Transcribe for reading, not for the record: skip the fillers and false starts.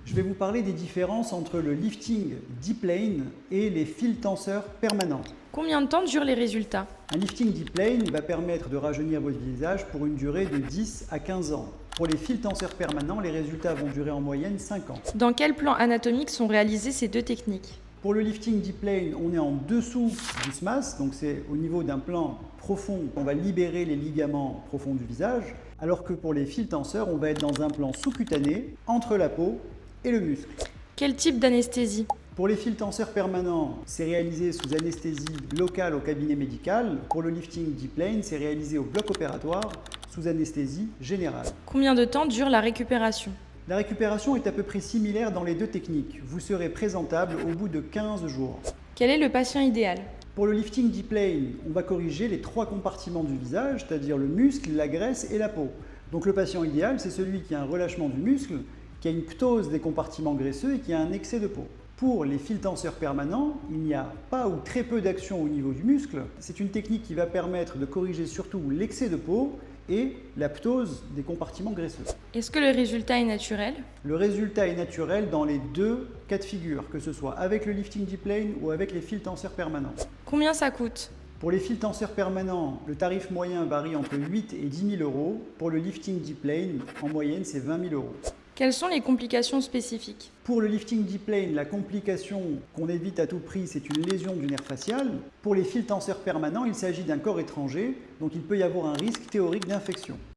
Je vais vous parler des différences entre le lifting deep lane et les fils tenseurs permanents. Combien de temps durent les résultats? Un lifting deep lane va permettre de rajeunir votre visage pour une durée de 10 à 15 ans. Pour les fils tenseurs permanents, les résultats vont durer en moyenne 5 ans. Dans quel plan anatomique sont réalisées ces deux techniques? Pour le lifting deep lane, on est en dessous du SMAS, donc c'est au niveau d'un plan profond, on va libérer les ligaments profonds du visage, alors que pour les fils tenseurs, on va être dans un plan sous-cutané, entre la peau et le muscle. Quel type d'anesthésie? Pour les fils tenseurs permanents, c'est réalisé sous anesthésie locale au cabinet médical. Pour le lifting deep lane, c'est réalisé au bloc opératoire sous anesthésie générale. Combien de temps dure la récupération? La récupération est à peu près similaire dans les deux techniques. Vous serez présentable au bout de 15 jours. Quel est le patient idéal? Pour le lifting deep lane, on va corriger les 3 compartiments du visage, c'est-à-dire le muscle, la graisse et la peau. Donc le patient idéal, c'est celui qui a un relâchement du muscle, qui a une ptose des compartiments graisseux et qui a un excès de peau. Pour les fils tenseurs permanents, il n'y a pas ou très peu d'action au niveau du muscle. C'est une technique qui va permettre de corriger surtout l'excès de peau et la ptose des compartiments graisseux. Est-ce que le résultat est naturel? Le résultat est naturel dans les deux cas de figure, que ce soit avec le lifting deep lane ou avec les fils tenseurs permanents. Combien ça coûte? Pour les fils tenseurs permanents, le tarif moyen varie entre 8 et 10 000 euros. Pour le lifting deep lane, en moyenne, c'est 20 000 euros. Quelles sont les complications spécifiques? Pour le lifting deep lane, la complication qu'on évite à tout prix, c'est une lésion du nerf facial. Pour les fils tenseurs permanents, il s'agit d'un corps étranger, donc il peut y avoir un risque théorique d'infection.